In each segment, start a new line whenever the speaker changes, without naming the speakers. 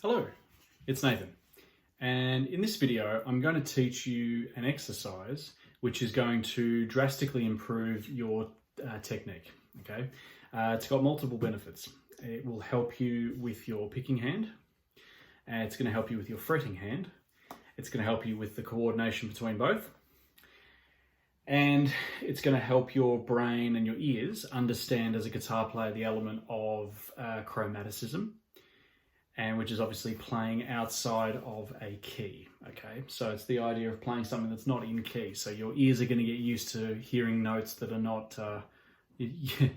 Hello, it's Nathan, and in this video I'm going to teach you an exercise which is going to drastically improve your technique. Okay, it's got multiple benefits. It will help you with your picking hand, and it's going to help you with your fretting hand. It's going to help you with the coordination between both, and it's going to help your brain and your ears understand as a guitar player the element of chromaticism, and which is obviously playing outside of a key. Okay, so it's the idea of playing something that's not in key. So your ears are going to get used to hearing notes that are not, you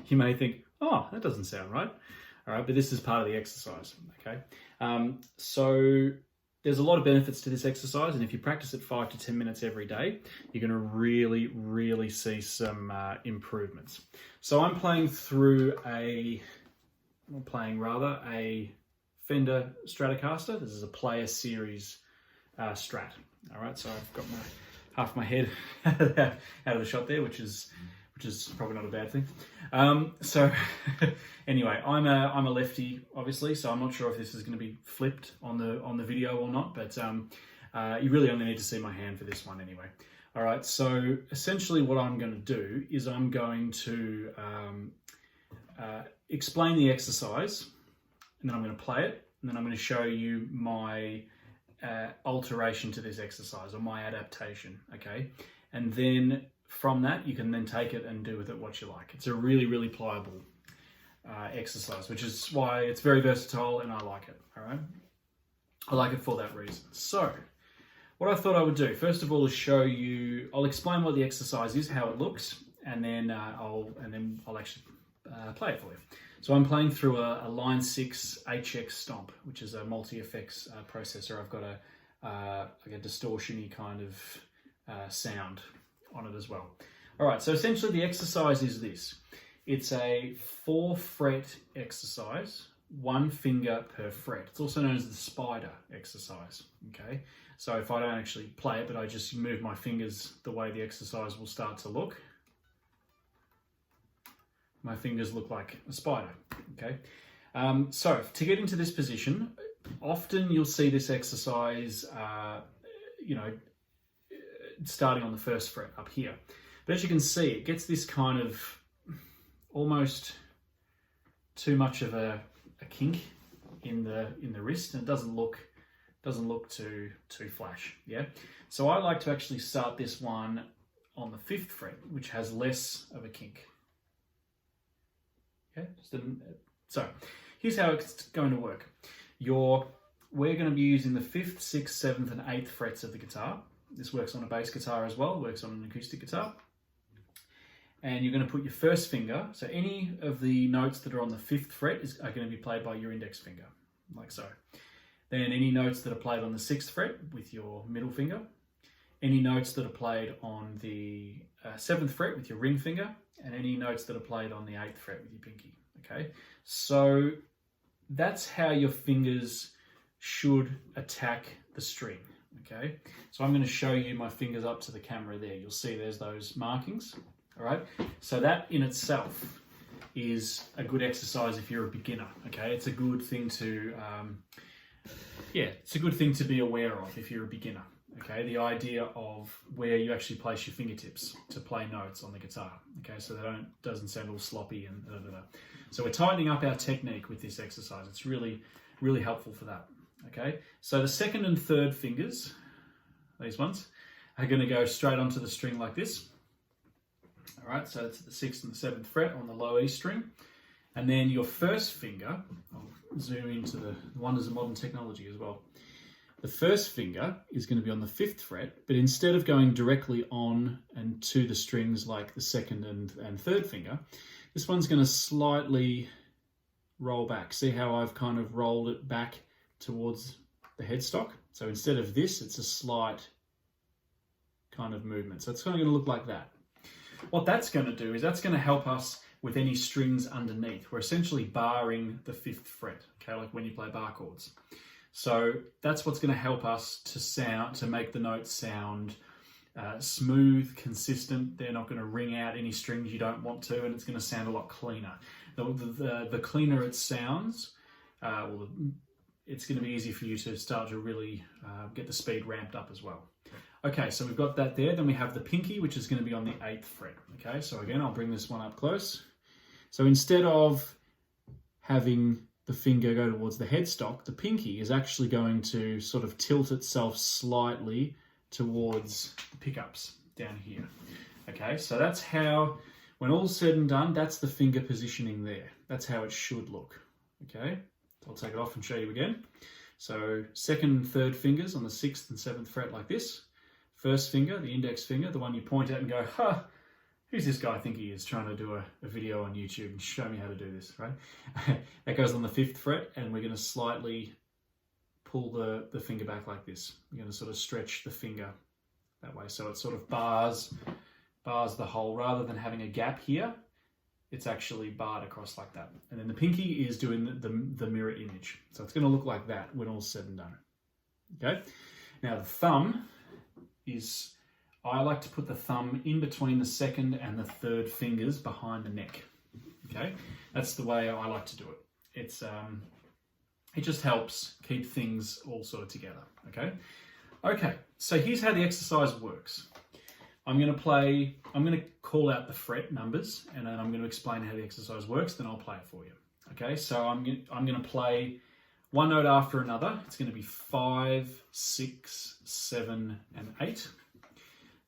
may think, oh, that doesn't sound right. All right, but this is part of the exercise. Okay, so there's a lot of benefits to this exercise, and if you practice it 5 to 10 minutes every day, you're going to really see some improvements. So I'm playing through a Fender Stratocaster. This is a Player Series Strat. All right, so I've got half my head out of the shot there, which is probably not a bad thing. So anyway, I'm a lefty, obviously, so I'm not sure if this is going to be flipped on the video or not, but you really only need to see my hand for this one anyway. All right, so essentially what I'm going to do is I'm going to explain the exercise, and then I'm going to play it, and then I'm going to show you my alteration to this exercise, or my adaptation, okay? And then from that, you can then take it and do with it what you like. It's a really pliable exercise, which is why it's very versatile, and I like it, all right? I like it for that reason. So what I thought I would do, first of all, is show you, I'll explain what the exercise is, how it looks, and then I'll actually play it for you. So I'm playing through a Line 6 HX Stomp, which is a multi-effects processor. I've got like a distortion-y kind of sound on it as well. All right, so essentially the exercise is this. It's a 4-fret exercise, 1 finger per fret. It's also known as the spider exercise, okay? So if I don't actually play it, but I just move my fingers the way the exercise will start to look, my fingers look like a spider, okay? So to get into this position, often you'll see this exercise, starting on the 1st fret up here. But as you can see, it gets this kind of almost too much of a kink in the wrist, and it doesn't look too flash, yeah? So I like to actually start this one on the 5th fret, which has less of a kink. Okay, so here's how it's going to work. We're going to be using the 5th, 6th, 7th, and 8th frets of the guitar. This works on a bass guitar as well, works on an acoustic guitar. And you're going to put your 1st finger, so any of the notes that are on the 5th fret are going to be played by your index finger, like so. Then any notes that are played on the 6th fret with your middle finger. Any notes that are played on the 7th fret with your ring finger, and any notes that are played on the 8th fret with your pinky, okay? So that's how your fingers should attack the string, okay? So I'm going to show you my fingers up to the camera there. You'll see there's those markings, all right? So that in itself is a good exercise if you're a beginner, okay? It's a good thing to, it's a good thing to be aware of if you're a beginner. Okay, the idea of where you actually place your fingertips to play notes on the guitar. Okay, so doesn't sound all sloppy and So we're tightening up our technique with this exercise. It's really helpful for that. Okay, so the 2nd and 3rd fingers, these ones, are going to go straight onto the string like this. All right, so it's the 6th and the 7th fret on the low E string, and then your 1st finger. I'll zoom into the wonders of modern technology as well. The 1st finger is going to be on the 5th fret, but instead of going directly on and to the strings like the 2nd and 3rd finger, this one's going to slightly roll back. See how I've kind of rolled it back towards the headstock? So instead of this, it's a slight kind of movement. So it's kind of going to look like that. What that's going to do is that's going to help us with any strings underneath. We're essentially barring the 5th fret, okay, like when you play bar chords. So that's what's going to help us to make the notes sound smooth, consistent. They're not going to ring out any strings you don't want to, and it's going to sound a lot cleaner. The cleaner it sounds, or it's going to be easy for you to start to really get the speed ramped up as well. Okay, so we've got that there. Then we have the pinky, which is going to be on the 8th fret. Okay, so again, I'll bring this one up close. So instead of having the finger go towards the headstock, the pinky is actually going to sort of tilt itself slightly towards the pickups down here. Okay, so that's how, when all's said and done, that's the finger positioning there. That's how it should look. Okay, I'll take it off and show you again. So 2nd and 3rd fingers on the 6th and 7th fret like this. 1st finger, the index finger, the one you point at and go, ha, who's this guy think he is trying to do a video on YouTube and show me how to do this, right? That goes on the 5th fret, and we're going to slightly pull the finger back like this. We're going to sort of stretch the finger that way, so it sort of bars the hole. Rather than having a gap here, it's actually barred across like that. And then the pinky is doing the mirror image. So it's going to look like that when all's said and done. Okay. Now the thumb is, I like to put the thumb in between the 2nd and the 3rd fingers behind the neck. Okay. That's the way I like to do it. It just helps keep things all sort of together. Okay. Okay. So here's how the exercise works. I'm going to call out the fret numbers, and then I'm going to explain how the exercise works, then I'll play it for you. Okay, so I'm going to play one note after another. It's going to be 5, 6, 7, and 8.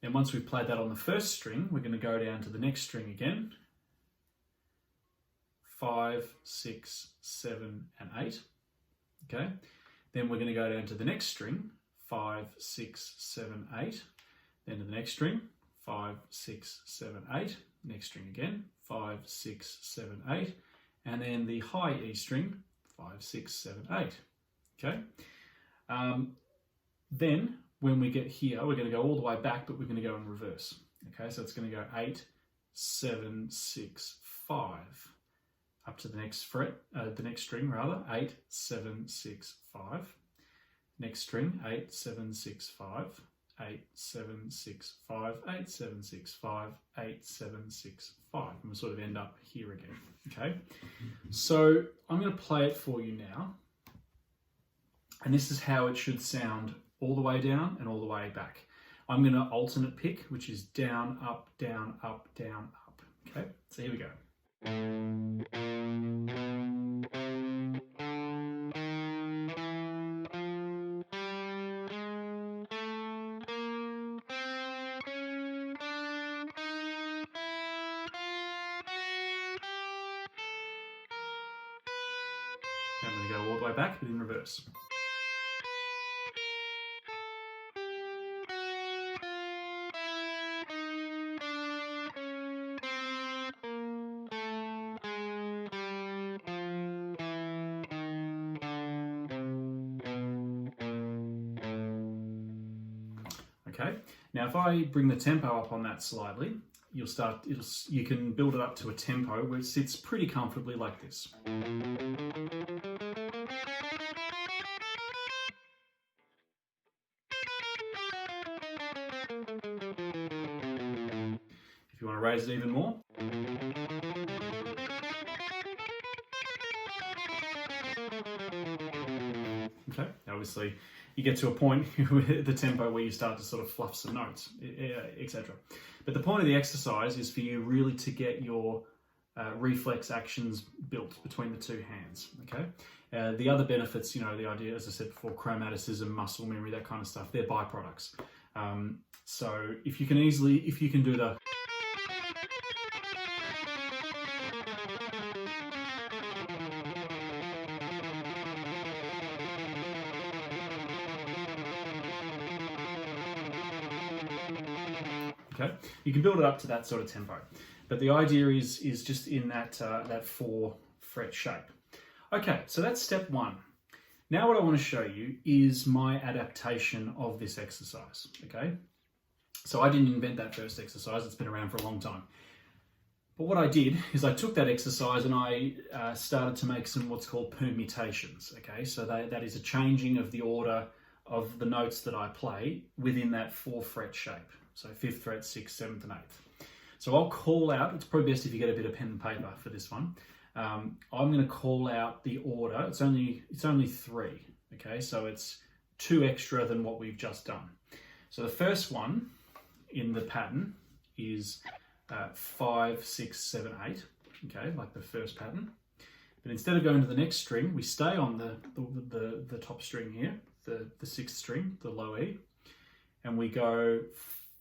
Then once we've played that on the 1st string, we're going to go down to the next string again. 5, 6, 7, and 8. Okay, then we're going to go down to the next string, 5, 6, 7, 8. Then to the next string, 5, 6, 7, 8. Next string again, 5, 6, 7, 8. And then the high E string, 5, 6, 7, 8. Okay. Then when we get here, we're going to go all the way back, but we're going to go in reverse. Okay, so it's going to go 8, 7, 6, 5. Up to the next fret, the next string rather, 8, 7, 6, 5. Next string, 8, 7, 6, 5. 8, 7, 6, 5, 8, 7, 6, 5, 8, 7, 6, 5. And we'll sort of end up here again. Okay, so I'm going to play it for you now. And this is how it should sound all the way down and all the way back. I'm going to alternate pick, which is down, up, down, up, down, up. Okay, so here we go. I'm going to go all the way back, but in reverse. Okay, now if I bring the tempo up on that slightly, you can build it up to a tempo where it sits pretty comfortably like this. If you want to raise it even more. Okay, obviously you get to a point with the tempo where you start to sort of fluff some notes, etc. But the point of the exercise is for you really to get your reflex actions built between the two hands. Okay. The other benefits, the idea, as I said before, chromaticism, muscle memory, that kind of stuff, they're byproducts. So if you can do the okay, you can build it up to that sort of tempo, but the idea is just in that 4 fret shape. Okay, so that's step 1. Now what I want to show you is my adaptation of this exercise. Okay, so I didn't invent that first exercise; it's been around for a long time. But what I did is I took that exercise and I started to make some what's called permutations. Okay, so that is a changing of the order of the notes that I play within that 4 fret shape. So 5th fret, 6th, 7th, and 8th. So I'll call out, it's probably best if you get a bit of pen and paper for this one. I'm going to call out the order. It's only 3, okay? So it's 2 extra than what we've just done. So the first one in the pattern is 5, 6, 7, 8, okay, like the first pattern. But instead of going to the next string, we stay on the top string here, the 6th string, the low E, and we go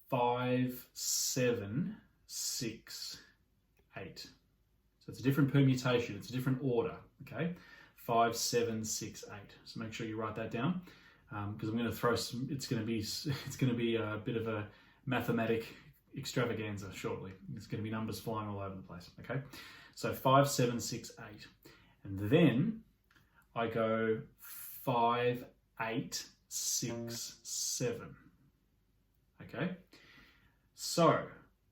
5, 7, 6, 8. So it's a different permutation, it's a different order, okay? 5, 7, 6, 8. So make sure you write that down, because I'm going to throw some. It's going to be a bit of a mathematic extravaganza shortly. It's going to be numbers flying all over the place, okay? So 5, 7, 6, 8. And then I go 5, 8, 6, 7. Okay? So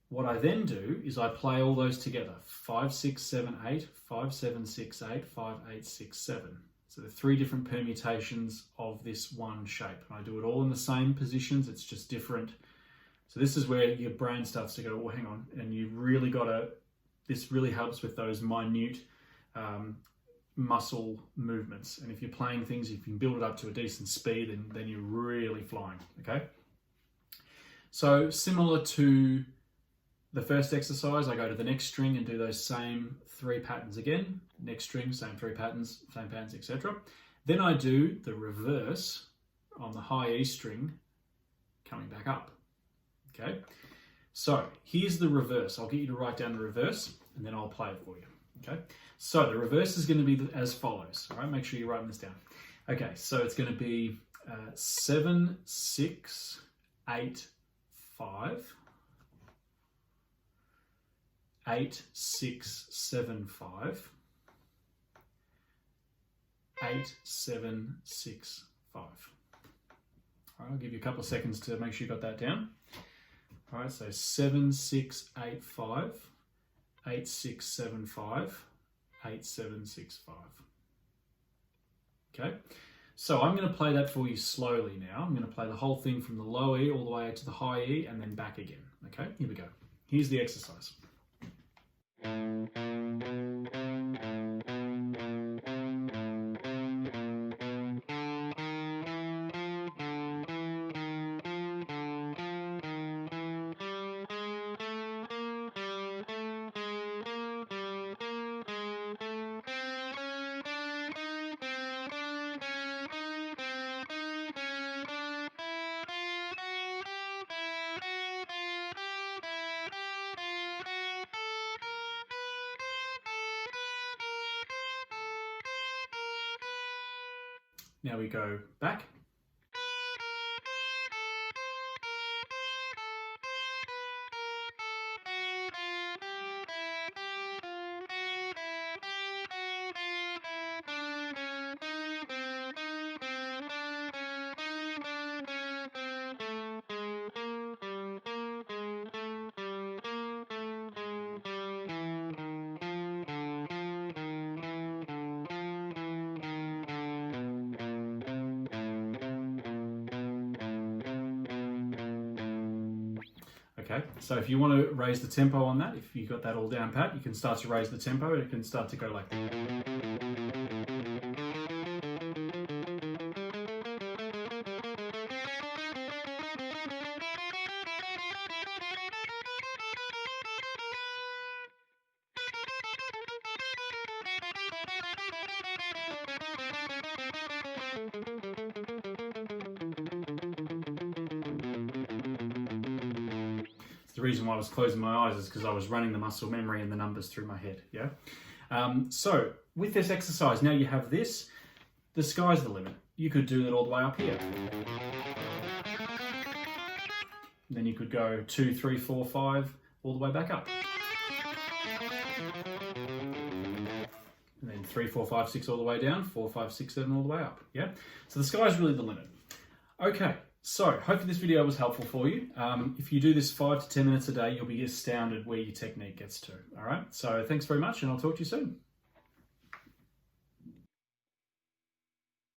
what I then do is I play all those together. 5, 6, 7, 8, 5, 7, 6, 8, 5, 8, 6, 7. So the 3 different permutations of this one shape. And I do it all in the same positions, it's just different. So this is where your brain starts to go, well, hang on, and you've really got to, this really helps with those minute muscle movements. And if you're playing things, if you can build it up to a decent speed, and then you're really flying, okay? So similar to the first exercise, I go to the next string and do those same 3 patterns again. Next string, same 3 patterns, same patterns, etc. Then I do the reverse on the high E string, coming back up, okay? So here's the reverse. I'll get you to write down the reverse, and then I'll play it for you, okay? So the reverse is going to be as follows, all right? Make sure you're writing this down. Okay, so it's going to be 7, 6, 8, 5, 8, 6, 7, 5, 8, 7, 6, 5. All right, I'll give you a couple of seconds to make sure you got that down. All right, so 7, 6, 8, 5, 8, 6, 7, 5, 8, 7, 6, 5. Okay, so I'm going to play that for you slowly now. I'm going to play the whole thing from the low E all the way to the high E and then back again. Okay, here we go. Here's the exercise. Now we go back. Okay, so if you want to raise the tempo on that, if you've got that all down pat, you can start to raise the tempo. It can start to go like that. The reason why I was closing my eyes is because I was running the muscle memory and the numbers through my head, yeah? So with this exercise, now you have this, the sky's the limit. You could do that all the way up here. Then you could go 2, 3, 4, 5, all the way back up. And then 3, 4, 5, 6 all the way down, 4, 5, 6, 7 all the way up, yeah? So the sky's really the limit. Okay. So, hopefully this video was helpful for you. If you do this 5 to 10 minutes a day, you'll be astounded where your technique gets to. All right, so thanks very much, and I'll talk to you soon.